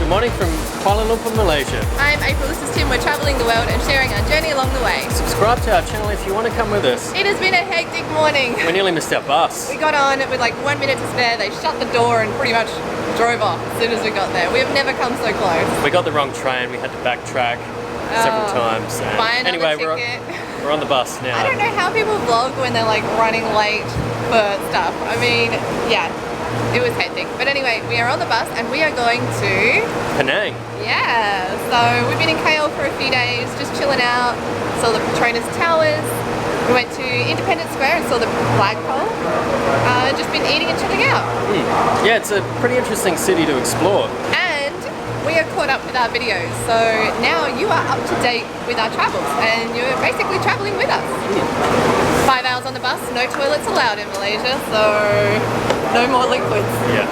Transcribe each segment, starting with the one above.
Good morning from Kuala Lumpur, Malaysia. I'm April, this is Tim. We're travelling the world and sharing our journey along the way. Subscribe to our channel if you want to come with us. It has been a hectic morning. We nearly missed our bus. We got on with like 1 minute to spare. They shut the door and pretty much drove off as soon as we got there. We have never come so close. We got the wrong train. We had to backtrack several times. Buy another Anyway, ticket. we're on the bus now. I don't know how people vlog when they're like running late for stuff. I mean, yeah, it was hectic. But anyway, we are on the bus and we are going to Penang. Yeah, so we've been in KL for a few days, just chilling out, saw the Petronas Towers, we went to Independence Square and saw the flagpole, just been eating and chilling out. Yeah, it's a pretty interesting city to explore. And we are caught up with our videos, so now you are up to date with our travels and you're basically traveling with us. 5 hours on the bus, no toilets allowed in Malaysia, so no more liquids. Yeah.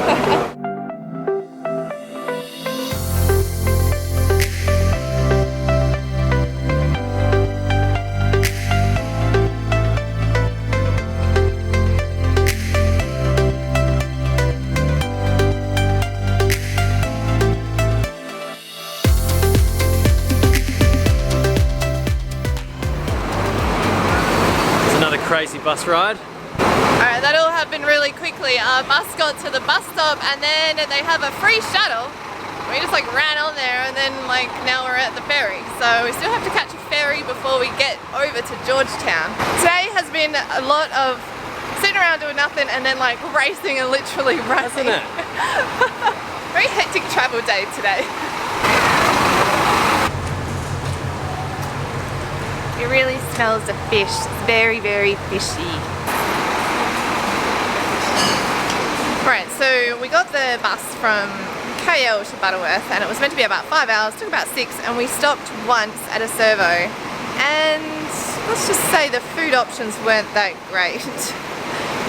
Crazy bus ride. Alright, that all happened really quickly. Our bus got to the bus stop and then they have a free shuttle. We just like ran on there and then like now we're at the ferry. So we still have to catch a ferry before we get over to Georgetown. Today has been a lot of sitting around doing nothing and then like racing and literally running. Hasn't it? Very hectic travel day today. It really smells of fish. It's very, very fishy. Right, so we got the bus from KL to Butterworth and it was meant to be about 5 hours, took about 6, and we stopped once at a servo. And let's just say the food options weren't that great.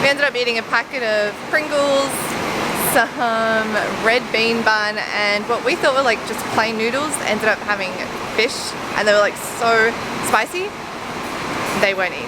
We ended up eating a packet of Pringles, some red bean bun, and what we thought were like just plain noodles ended up having fish, and they were like so spicy, they weren't eaten.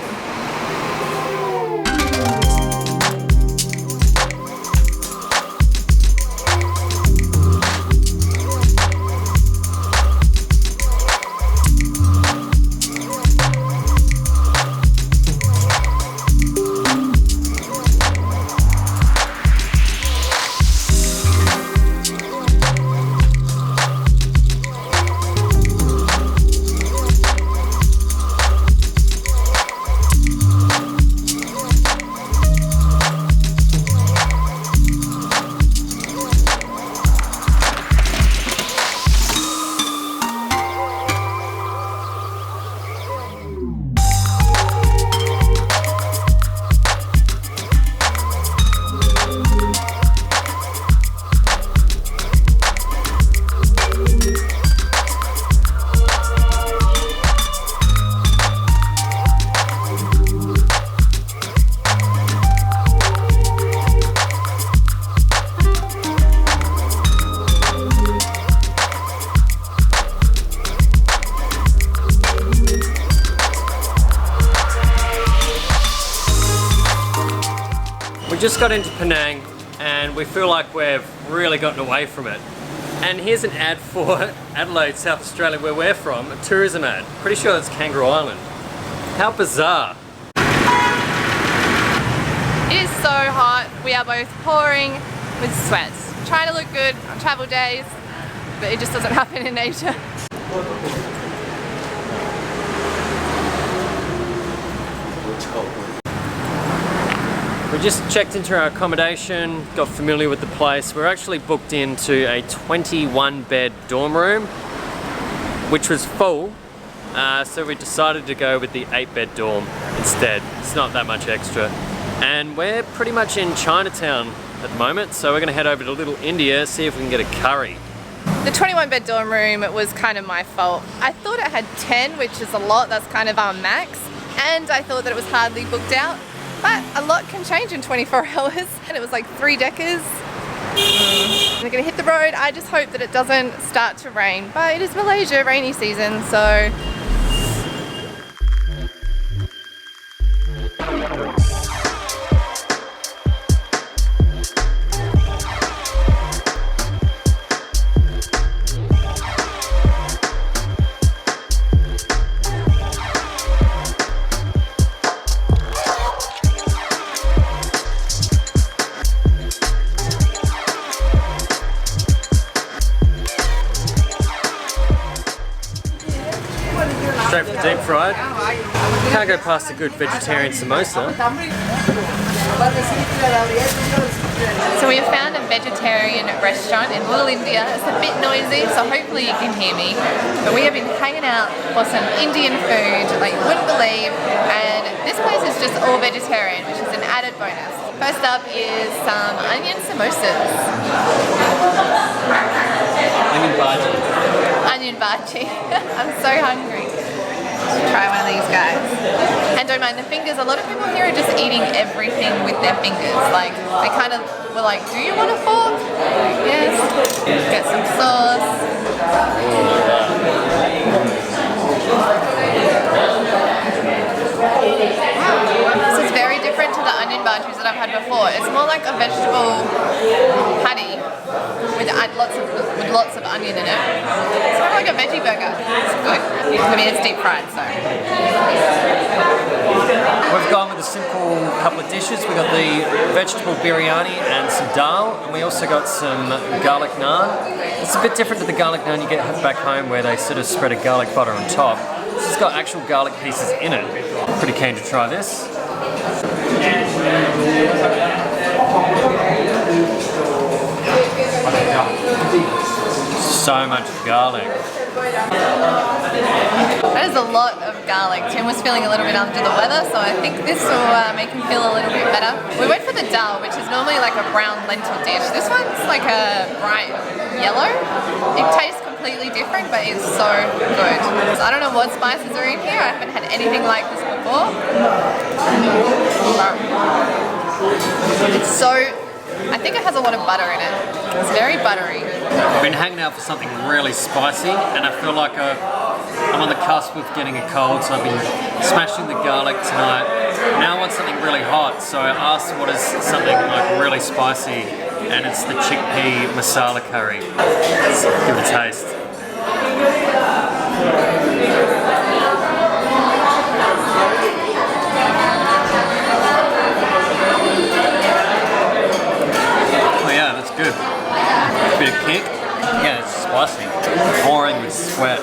We just got into Penang and we feel like we've really gotten away from it. And here's an ad for Adelaide, South Australia, where we're from, a tourism ad. Pretty sure it's Kangaroo Island. How bizarre. It is so hot. We are both pouring with sweats. Trying to look good on travel days, but it just doesn't happen in Asia. We just checked into our accommodation, got familiar with the place. We're actually booked into a 21-bed dorm room, which was full, so we decided to go with the 8-bed dorm instead. It's not that much extra. And we're pretty much in Chinatown at the moment, so we're gonna head over to Little India, see if we can get a curry. The 21-bed dorm room was kind of my fault. I thought it had 10, which is a lot, that's kind of our max, and I thought that it was hardly booked out. But a lot can change in 24 hours, and it was like 3 deckers. We're gonna hit the road. I just hope that it doesn't start to rain, but it is Malaysia, rainy season, so fried. Can't go past a good vegetarian samosa. So we have found a vegetarian restaurant in Little India. It's a bit noisy, so hopefully you can hear me. But we have been hanging out for some Indian food, like you wouldn't believe. And this place is just all vegetarian, which is an added bonus. First up is some onion samosas. Onion bhaji. Onion bhaji. I'm so hungry. Try one of these guys. And don't mind the fingers, a lot of people here are just eating everything with their fingers. Like, they kind of were like, do you want a fork? Yes. Get some sauce. This is very different to the onion bhajis that I've had before. It's more like a vegetable patty with lots of onion in it. It's kind of like a veggie burger. It's good. I mean, it's deep fried, so. We've gone with a simple couple of dishes. We got the vegetable biryani and some dal, and we also got some garlic naan. It's a bit different to the garlic naan you get back home where they sort of spread a garlic butter on top. This has got actual garlic pieces in it. Pretty keen to try this. So much garlic. That is a lot of garlic. Tim was feeling a little bit under the weather, so I think this will make him feel a little bit better. We went for the dal, which is normally like a brown lentil dish. This one's like a bright yellow. It tastes completely different, but it's so good. So I don't know what spices are in here. I haven't had anything like this before. It's so, I think it has a lot of butter in it. It's very buttery. I've been hanging out for something really spicy, and I feel like I'm on the cusp of getting a cold, so I've been smashing the garlic tonight. Now I want something really hot, so I asked what is something like really spicy, and it's the chickpea masala curry. Let's give it a taste. Oh yeah, that's good. A bit of kick. Yeah, it's spicy. Pouring with sweat.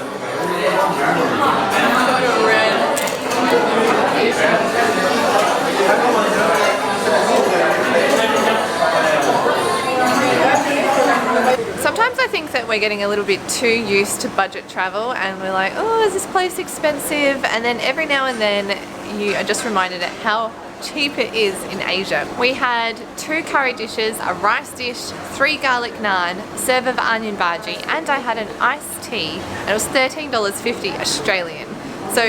Sometimes I think that we're getting a little bit too used to budget travel and we're like, oh, is this place expensive? And then every now and then you are just reminded of how cheap it is in Asia. We had 2 curry dishes, a rice dish, 3 garlic naan, a serve of onion bhaji, and I had an iced tea, and it was $13.50 Australian. So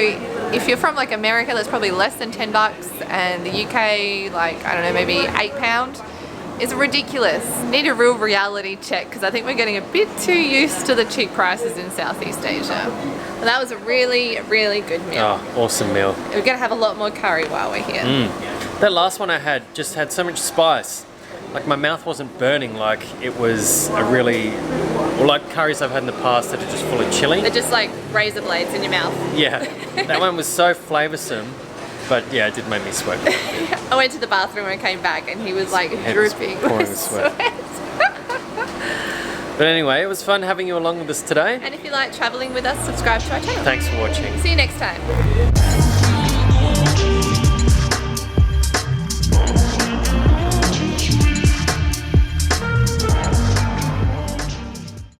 if you're from like America, that's probably less than 10 bucks, and the UK, like, I don't know, maybe £8. It's ridiculous. Need a real reality check because I think we're getting a bit too used to the cheap prices in Southeast Asia. Well, that was a really, really good meal. Oh, awesome meal. We're gonna have a lot more curry while we're here. That last one I had just had so much spice. Like my mouth wasn't burning like it was a really, or like curries I've had in the past that are just full of chili. They're just like razor blades in your mouth. Yeah, that one was so flavoursome. But yeah, it did make me sweat. I went to the bathroom and came back and he was like drooping pouring with sweat. But anyway, it was fun having you along with us today. And if you like travelling with us, subscribe to our channel. Thanks for watching. See you next time.